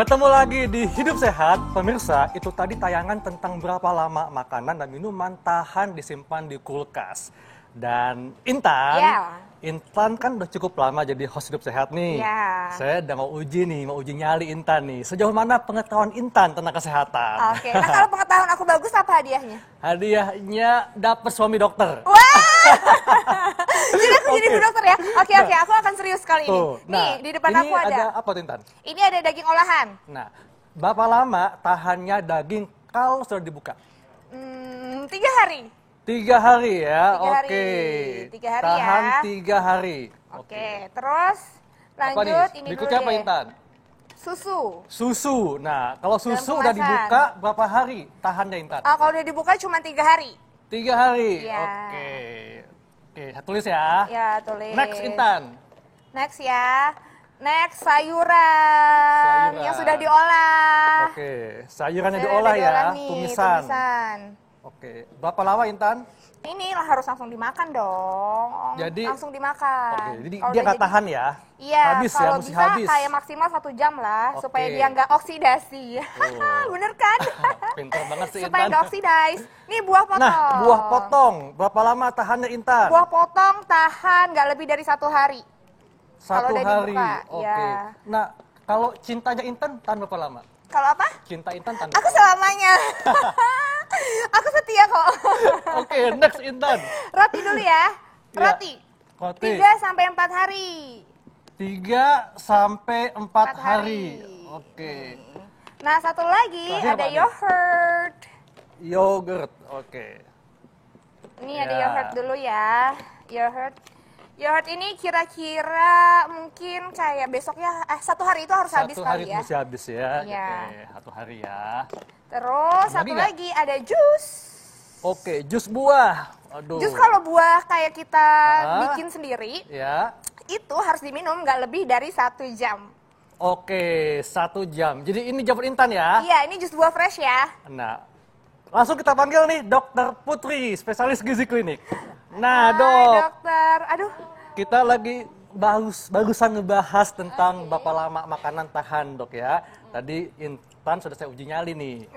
Ketemu lagi di Hidup Sehat, pemirsa. Itu tadi tayangan tentang berapa lama makanan dan minuman tahan disimpan di kulkas. Dan Intan kan udah cukup lama jadi host Hidup Sehat nih. Saya udah mau uji nyali Intan nih. Sejauh mana pengetahuan Intan tentang kesehatan? Oke, nah kalau pengetahuan aku bagus, apa hadiahnya? Hadiahnya dapet suami dokter. Wah! Jadi aku jadi dokter ya? Oke, aku akan serius kali ini. Nah, nih, di depan aku ada. Ini ada apa, Intan? Ini ada daging olahan. Nah, berapa lama tahannya daging kalau sudah dibuka? 3 hari. 3 hari ya, oke. 3 hari tahan ya. 3 hari. Oke, terus lanjut apa ini berikutnya dulu apa, deh. Intan? Susu. Nah, kalau susu udah kemasan. dibuka berapa hari tahannya, Intan? Kalau udah dibuka cuma 3 hari. 3 hari. Iya. Oke. Oke, saya tulis ya. Ya, tulis. Next, Intan. Next ya. Next sayuran yang sudah diolah. Oke, sayurannya Sudah diolah ya, nih, tumisan. Oke, berapa lama, Intan? Ini lah harus langsung dimakan dong. Jadi langsung dimakan. Oke, jadi Kalau dia udah nggak tahan ya? Iya, Habis ya, kalau mesti bisa habis. kayak maksimal 1 jam lah, Oke. supaya dia nggak oksidasi. Bener kan? Pintar banget sih, Supaya Intan. nggak oksidas. Nih buah potong. Nah, buah potong. Berapa lama tahannya, Intan? Buah potong tahan nggak lebih dari 1 hari. 1 udah hari. dibuka, Oke. ya. Nah, kalau cintanya Intan tahan berapa lama? Kalau apa? Cinta Intan tahan Aku selamanya. Aku setia kok. Oke, next, Intan. Roti dulu ya. Iya. Roti. Roti. 3 sampai 4 hari. 3 sampai 4 hari. Oke. Nah, satu lagi Terakhir ada apa nih? yogurt. Yogurt. Oke. Ini ada Ya. yogurt dulu ya. Yogurt ini kira-kira mungkin kayak besoknya 1 hari itu harus habis 1 hari kali ya. mesti habis ya. Iya. Oke, 1 hari ya. Terus Lagi satu nggak? lagi ada jus. Oke, jus buah. Aduh. Jus kalau buah kayak kita Ah. bikin sendiri, Ya. itu harus diminum nggak lebih dari 1 jam. Oke, 1 jam. Jadi ini jawaban Intan ya. Iya, ini jus buah fresh ya. Nah, langsung kita panggil nih Dokter Putri, spesialis gizi klinik. Nah, Hai, Dok, dokter. Aduh, kita lagi barusan ngebahas tentang berapa lama makanan tahan, Dok ya. Tadi Intan sudah saya uji nyali nih.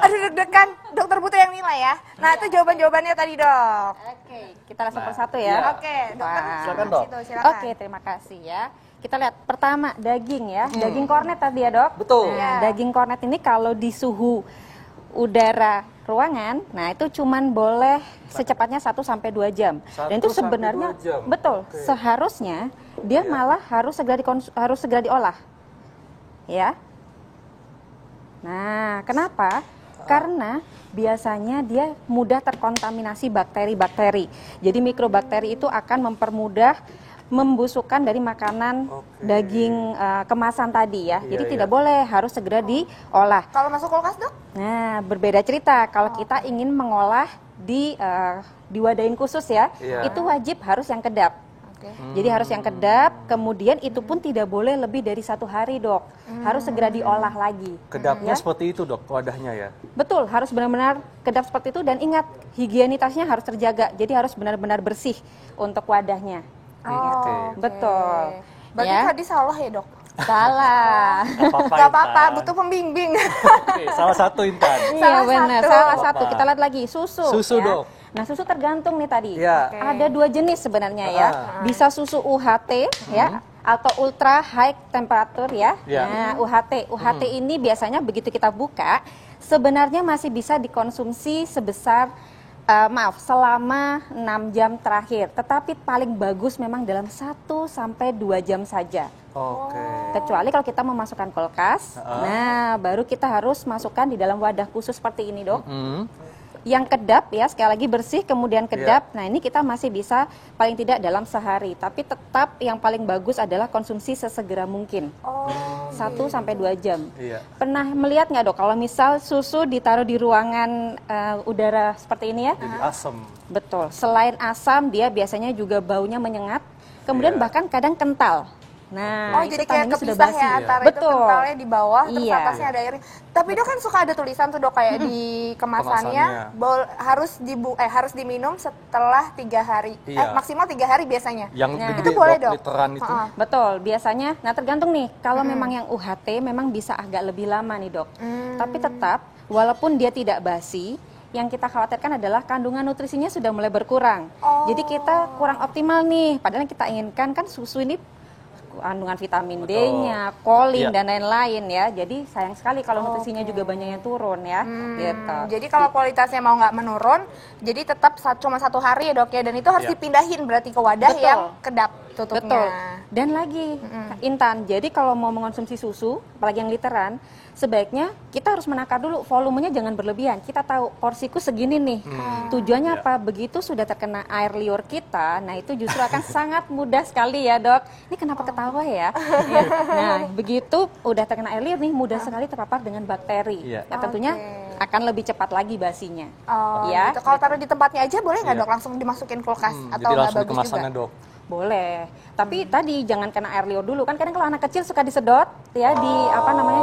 aduh deg-degan. Dokter Putri yang nilai ya. Nah, itu jawaban-jawabannya tadi, Dok. Oke, kita langsung Nah, persatu iya. ya. Oke, dokter. Wah. Silakan, Dok. Situ, silakan. Oke, terima kasih ya. Kita lihat pertama daging ya, daging kornet tadi ya, Dok. Betul. Nah, Iya. daging kornet ini kalau di suhu udara ruangan, nah itu cuman boleh secepatnya 1 sampai 2 jam. 1 Dan itu sampai sebenarnya 2 jam. betul, Oke. seharusnya dia Iya. malah harus segera diolah. Ya. Nah, kenapa? Karena biasanya dia mudah terkontaminasi bakteri-bakteri. Jadi mikrobakteri itu akan mempermudah membusukkan dari makanan Oke. daging kemasan tadi ya. Iya, Jadi iya. tidak boleh, harus segera diolah. Kalau masuk kulkas, Dok? Nah, berbeda cerita kalau kita ingin mengolah di wadahin khusus ya, Iya. itu wajib harus yang kedap. Oke. Jadi harus yang kedap, kemudian itu pun tidak boleh lebih dari 1 hari, Dok. Harus segera diolah lagi. Kedapnya Ya. seperti itu, Dok, wadahnya ya. Betul, harus benar-benar kedap seperti itu dan ingat higienitasnya harus terjaga. Jadi harus benar-benar bersih untuk wadahnya. Oke. Betul. Berarti Ya. tadi salah ya, Dok? Salah. Gak apa-apa, Intan. butuh pembimbing. Oke, salah satu Intan. Iya Salah benar, satu. salah Apa? satu. Kita lihat lagi susu. Susu, ya. Dok. Nah susu tergantung nih tadi. Iya. Oke. Ada 2 jenis sebenarnya ya. Bisa susu UHT ya atau ultra high temperature ya. Iya. Nah UHT ini biasanya begitu kita buka sebenarnya masih bisa dikonsumsi sebesar selama 6 jam terakhir. Tetapi paling bagus memang dalam 1 sampai 2 jam saja. Oke. Kecuali kalau kita memasukkan kulkas, nah baru kita harus masukkan di dalam wadah khusus seperti ini, Dok. Yang kedap ya, sekali lagi bersih kemudian kedap. Nah ini kita masih bisa paling tidak dalam sehari. Tapi tetap yang paling bagus adalah konsumsi sesegera mungkin. 1 sampai 2 jam. Iya. Pernah melihat nggak, Dok, kalau misal susu ditaruh di ruangan udara seperti ini ya? Jadi asam. Betul. Selain asam, dia biasanya juga baunya menyengat. Kemudian Iya. bahkan kadang kental. Nah, jadi itu kayak tandanya sudah kepisah basi. ya antara itu Betul. kentalnya di bawah, terus Iya. atasnya ada airnya. Tapi Dok kan suka ada tulisan tuh Dok kayak di kemasannya harus diminum setelah 3 hari, Iya. maksimal 3 hari biasanya. Yang Nah, gede itu boleh, Dok? literan itu. Betul, biasanya, nah tergantung nih, kalau memang yang UHT memang bisa agak lebih lama nih dok. Tapi tetap, walaupun dia tidak basi, yang kita khawatirkan adalah kandungan nutrisinya sudah mulai berkurang. Jadi kita kurang optimal nih, padahal yang kita inginkan kan susu ini kandungan vitamin D-nya, kolin, dan lain-lain ya. Jadi sayang sekali kalau nutrisinya juga banyak yang turun ya. Gitu. Jadi kalau kualitasnya mau nggak menurun, jadi tetap cuma 1 hari ya Dok ya, dan itu harus dipindahin berarti ke wadah yang kedap tutupnya. Betul. Dan lagi, Intan, jadi kalau mau mengonsumsi susu, apalagi yang literan, sebaiknya kita harus menakar dulu, volumenya jangan berlebihan. Kita tahu porsiku segini nih. Tujuannya apa? Begitu sudah terkena air liur kita, nah itu justru akan sangat mudah sekali ya dok. Ini kenapa ketawa ya? Nah, begitu udah terkena air liur nih, mudah sekali terpapar dengan bakteri. Nah, tentunya akan lebih cepat lagi basinya. Ya. Gitu. Kalau taruh di tempatnya aja boleh nggak dok? Langsung dimasukin kulkas atau jadi nggak langsung bagus kemasannya juga? dok. Boleh, tapi tadi jangan kena air liur dulu kan. Kadang kalau anak kecil suka disedot ya di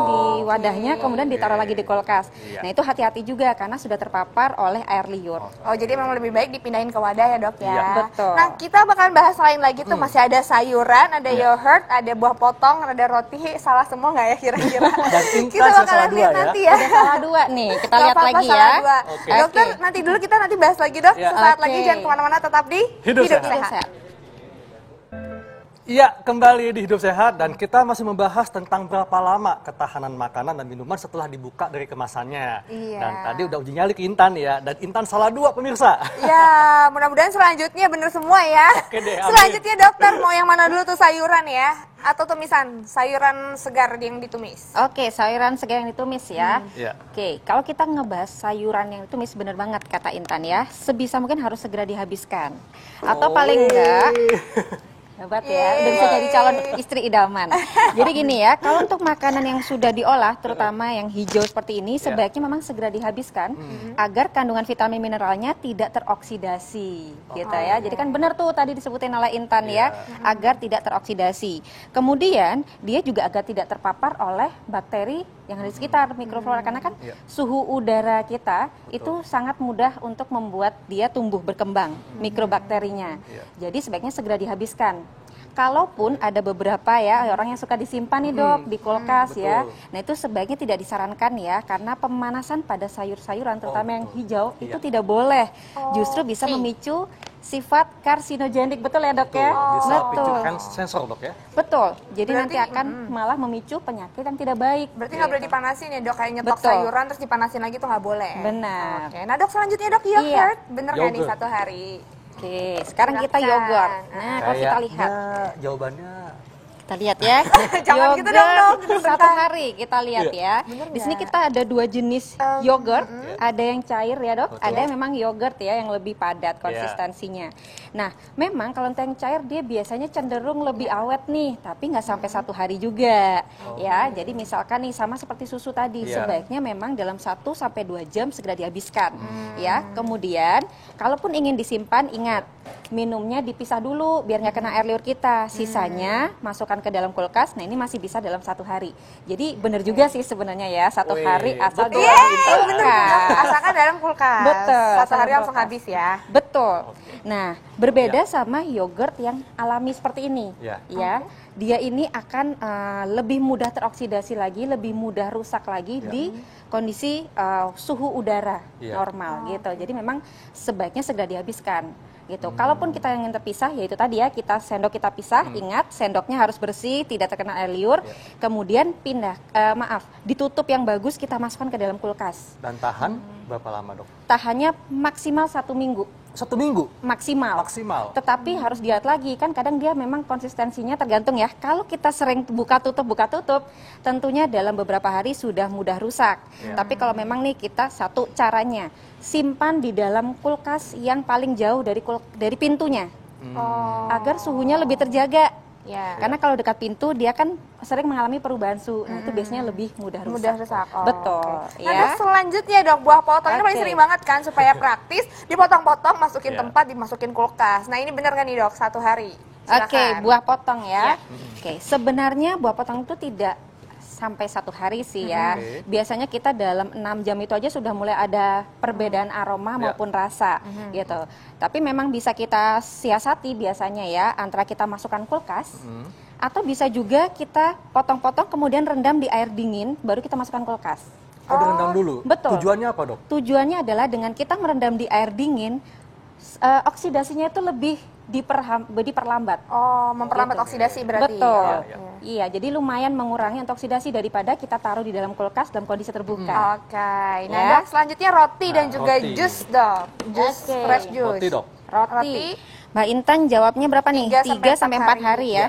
di wadahnya, kemudian ditaruh lagi di kulkas. Nah itu hati-hati juga karena sudah terpapar oleh air liur. Jadi memang lebih baik dipindahin ke wadah ya dok ya. Betul. Nah kita bakal bahas lain lagi tuh, masih ada sayuran, ada yogurt, ada buah potong, ada roti. Salah semua nggak ya kira-kira? Dan Kita bakalan lihat nanti ya. Ada salah 2 nih, kita lihat Apa-apa, lagi salah ya. dua. Dokter, nanti dulu kita bahas lagi dok. Sesaat lagi, jangan kemana-mana, tetap di Hidup Sehat. Sehat. Iya, kembali di Hidup Sehat dan kita masih membahas tentang berapa lama ketahanan makanan dan minuman setelah dibuka dari kemasannya. Dan tadi udah uji nyali ke Intan ya, dan Intan salah 2 pemirsa. Ya, mudah-mudahan selanjutnya bener semua ya. Oke deh, amin. Selanjutnya dokter, mau yang mana dulu tuh, sayuran ya? Atau tumisan, sayuran segar yang ditumis? Oke, sayuran segar yang ditumis ya. Iya. Oke, kalau kita ngebahas sayuran yang ditumis, bener banget kata Intan ya. Sebisa mungkin harus segera dihabiskan. Atau paling enggak, hebat ya, udah bisa jadi calon istri idaman. Jadi gini ya, kalau untuk makanan yang sudah diolah, terutama yang hijau seperti ini, sebaiknya memang segera dihabiskan agar kandungan vitamin mineralnya tidak teroksidasi, gitu ya. Jadi kan benar tuh tadi disebutin oleh Intan ya, agar tidak teroksidasi. Kemudian dia juga agar tidak terpapar oleh bakteri yang ada di sekitar, mikroflora, karena kan suhu udara kita itu sangat mudah untuk membuat dia tumbuh berkembang, mikrobakterinya. Jadi sebaiknya segera dihabiskan. Kalaupun ada beberapa ya orang yang suka disimpan nih dok di kulkas ya, nah itu sebaiknya tidak disarankan ya, karena pemanasan pada sayur-sayuran terutama yang hijau itu tidak boleh, justru bisa memicu sifat karsinogenik, betul ya dok ya? Bisa picu Betul. sensor dok ya? Betul, jadi Berarti, nanti akan malah memicu penyakit yang tidak baik. Berarti nggak boleh dipanasin ya dok, kayak nyetok Betul. sayuran terus dipanasin lagi tuh nggak boleh. Benar. Oke, nah dok selanjutnya dok, yogurt, bener nggak nih Yogurt. 1 hari? Oke, sekarang kita Silahkan. yogurt. Nah, kalau kita lihat, jawabannya kita lihat ya. Jangan gitu dong, dok. Yogurt 1 hari kita lihat ya. Di sini kita ada 2 jenis yogurt, ada yang cair ya dok, ada yang memang yogurt ya yang lebih padat konsistensinya. Nah, memang kalau untuk yang cair dia biasanya cenderung lebih awet nih, tapi nggak sampai 1 hari juga ya. Jadi misalkan nih sama seperti susu tadi, sebaiknya memang dalam 1 sampai 2 jam segera dihabiskan ya. Kemudian kalaupun ingin disimpan, ingat minumnya dipisah dulu biar nggak kena air liur kita. Sisanya masukkan ke dalam kulkas. Nah ini masih bisa dalam 1 hari. Jadi bener juga sih sebenarnya ya, 1 hari asal betul. di Bener, asalkan dalam kulkas. Betul, 1 hari dalam langsung kulkas. habis ya. Betul. Nah, berbeda sama yogurt yang alami seperti ini. Ya, dia ini akan lebih mudah teroksidasi lagi, lebih mudah rusak lagi di kondisi suhu udara normal gitu. Jadi memang sebaiknya segera dihabiskan gitu. Kalaupun kita ingin terpisah, yaitu tadi ya, kita pisah, ingat sendoknya harus bersih, tidak terkena air liur. Kemudian ditutup yang bagus, kita masukkan ke dalam kulkas. dan tahan berapa lama dok? Tahannya maksimal 1 minggu. 1 minggu? Maksimal. Tetapi harus dilihat lagi, kan kadang dia memang konsistensinya tergantung ya. Kalau kita sering buka tutup, tentunya dalam beberapa hari sudah mudah rusak. Tapi kalau memang nih kita caranya, simpan di dalam kulkas yang paling jauh dari pintunya. Agar suhunya lebih terjaga. Karena kalau dekat pintu dia kan sering mengalami perubahan suhu. Nah, itu biasanya lebih mudah rusak. Betul. Nah, dok, selanjutnya dok, buah potong ini paling sering banget kan, supaya praktis dipotong-potong, masukin tempat, dimasukin kulkas. Nah ini bener kan nih dok, 1 hari? Oke, buah potong ya. Ya. Oke, sebenarnya buah potong itu tidak sampai 1 hari sih ya. Biasanya kita dalam 6 jam itu aja sudah mulai ada perbedaan aroma maupun rasa gitu. Tapi memang bisa kita siasati biasanya ya, antara kita masukkan kulkas atau bisa juga kita potong-potong kemudian rendam di air dingin baru kita masukkan kulkas. Oh, direndam dulu? Betul. Tujuannya apa, Dok? Tujuannya adalah dengan kita merendam di air dingin, oksidasinya itu lebih diperlambat. Oh, memperlambat Gitu. oksidasi berarti. Betul. Ya. Iya, jadi lumayan mengurangi untuk oksidasi daripada kita taruh di dalam kulkas dalam kondisi terbuka. Oke. Nah, Ya. Dok, selanjutnya roti dan juga roti. jus, Dok. Jus, Oke. fresh juice. Roti, Dok. Roti. Mbak Intan jawabnya berapa nih? 3 sampai 4 hari ya. Ya.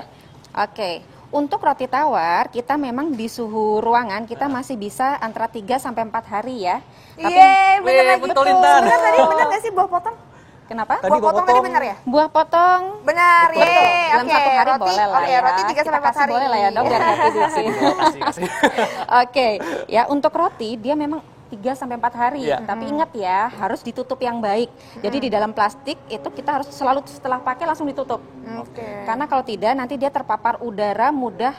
Oke. Untuk roti tawar, kita memang di suhu ruangan kita masih bisa antara 3 sampai 4 hari ya. Iya, bener lagi. betul, Intan. Bener tadi, bener nggak sih buah potong? Kenapa? Tadi Buah potong tadi bener ya? Buah potong Benar, Betul. yeay. Dalam Oke, 1 hari roti, boleh lah oke, ya. roti 3 sampai Kita 4 kasih hari. boleh lah ya dok, biar happy di sini. Kasih. Oke, ya untuk roti dia memang 3 sampai 4 hari. Iya. Tapi ingat ya, harus ditutup yang baik. Jadi di dalam plastik itu kita harus selalu setelah pakai langsung ditutup. Oke. Karena kalau tidak nanti dia terpapar udara mudah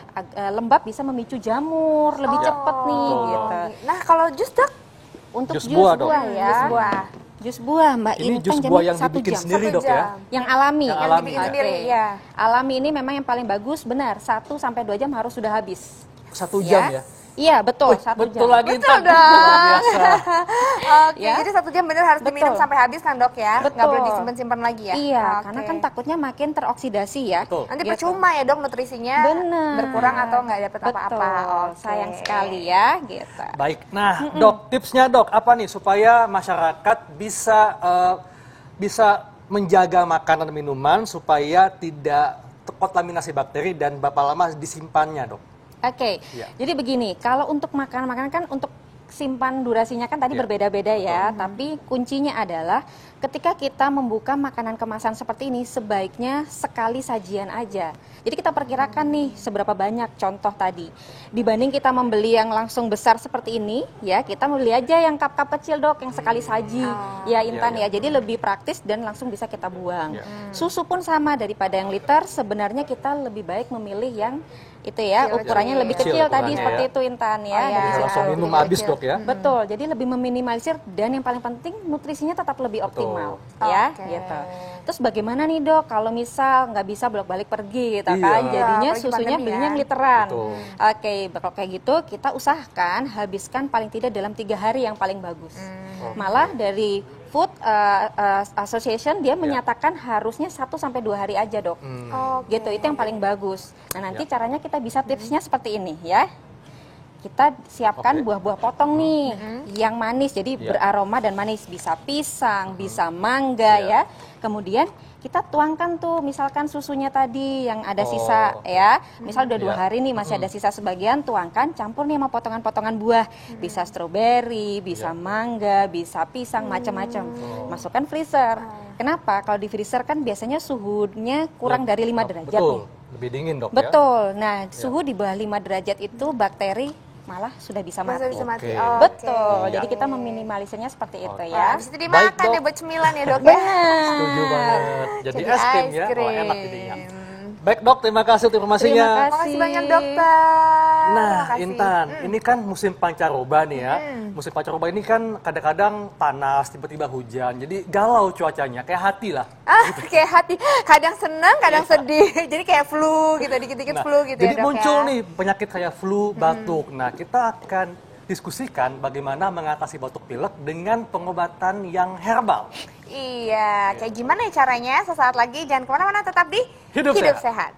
lembab bisa memicu jamur lebih cepat nih Betul. gitu. Nah, kalau jus, Dok? Untuk Jus jus buah, buah, Dok. ya. Jus buah. Jus buah Mbak Ini Intan jus jamnya buah yang 1 dibikin jam. sendiri, 1 Dok, ya? jam. Yang alami. Yang Yang alami, dibikin ya. sendiri, Oke. ya. Alami ini memang yang paling bagus, benar 1 sampai 2 jam harus sudah habis. 1 jam ya? Iya betul, Wih, 1 betul jam. lagi, Betul Intan. dong. Luar biasa. Oke, Ya. jadi 1 jam bener harus diminum Betul. sampai habis kan, Dok ya? Nggak Betul. boleh disimpan-simpan lagi ya? Iya, Oke. karena kan takutnya makin teroksidasi ya. Betul. Nanti Gitu. percuma ya, Dok, nutrisinya Bener. berkurang atau nggak dapet Betul, apa-apa. Oke. sayang sekali ya, gitu. Baik, nah Dok, tipsnya Dok, apa nih supaya masyarakat bisa menjaga makanan dan minuman supaya tidak terkontaminasi bakteri dan berapa lama disimpannya, Dok? Oke, Iya. jadi begini, kalau untuk makanan kan untuk simpan durasinya kan tadi Iya. berbeda-beda ya, tapi kuncinya adalah ketika kita membuka makanan kemasan seperti ini sebaiknya sekali sajian aja. Jadi kita perkirakan nih seberapa banyak contoh tadi. Dibanding kita membeli yang langsung besar seperti ini, ya kita beli aja yang cup-cup kecil dok, yang sekali saji. Ya Intan Iya, ya, jadi lebih praktis dan langsung bisa kita buang. Iya. Susu pun sama, daripada yang liter, sebenarnya kita lebih baik memilih yang itu ya, Kecil, ukurannya kecil. lebih Kecil kecil tadi ukurannya, seperti ya. itu Intan ya. Oh, iya. dari Langsung situ. minum Lebih habis kecil. Dok ya? Betul, jadi lebih meminimalisir dan yang paling penting nutrisinya tetap lebih optimal ya Oke. gitu. Terus bagaimana nih dok kalau misal nggak bisa bolak-balik pergi gitu Iya. kan, jadinya Apalagi susunya pandemi belinya ya. yang literan. Betul. Oke, kalau kayak gitu kita usahakan habiskan paling tidak dalam 3 hari yang paling bagus. Malah dari Food Association dia menyatakan harusnya 1 sampai 2 hari aja dok. Oke. Gitu, itu yang paling bagus. Nah nanti Ya. caranya kita bisa tipsnya seperti ini ya. Kita siapkan Oke. buah-buah potong nih, yang manis, jadi Ya. beraroma dan manis. Bisa pisang, bisa mangga Ya. ya. Kemudian kita tuangkan tuh, misalkan susunya tadi yang ada Oh, sisa oke. ya. Misal udah 2 Ya. hari nih masih ada sisa sebagian, tuangkan, campur nih sama potongan-potongan buah. Bisa stroberi, bisa Ya. mangga, bisa pisang, macam-macam. Masukkan freezer. Kenapa? Kalau di freezer kan biasanya suhunya kurang Ya. dari 5 Oh, derajat betul. nih. Lebih dingin Dok ya? Betul. Nah, suhu di bawah 5 derajat itu bakteri malah sudah bisa Masa mati. bisa mati. Oke. Oke. Betul. Iya. Jadi kita meminimalisirnya seperti itu Oke. ya. Habis itu Baik, dimakan Dok. deh buat cemilan ya dok ya. Setuju banget. Jadi es krim ya? ice Oh, enak cream. jadinya. Baik Dok, terima kasih untuk informasinya. Terima kasih. Makasih banyak dokter. Nah, Makasih. Intan, ini kan musim pancaroba nih ya. Musim pancaroba ini kan kadang-kadang panas, tiba-tiba hujan. Jadi galau cuacanya, kayak hati lah. Kayak hati, kadang senang, kadang sedih. Jadi kayak flu gitu, dikit-dikit Nah, flu gitu jadi ya dok muncul ya. nih penyakit kayak flu, batuk. Nah, kita akan diskusikan bagaimana mengatasi batuk pilek dengan pengobatan yang herbal. Iya, kayak gimana ya caranya? Sesaat lagi, jangan kemana-mana, tetap di Hidup Sehat. Sehat.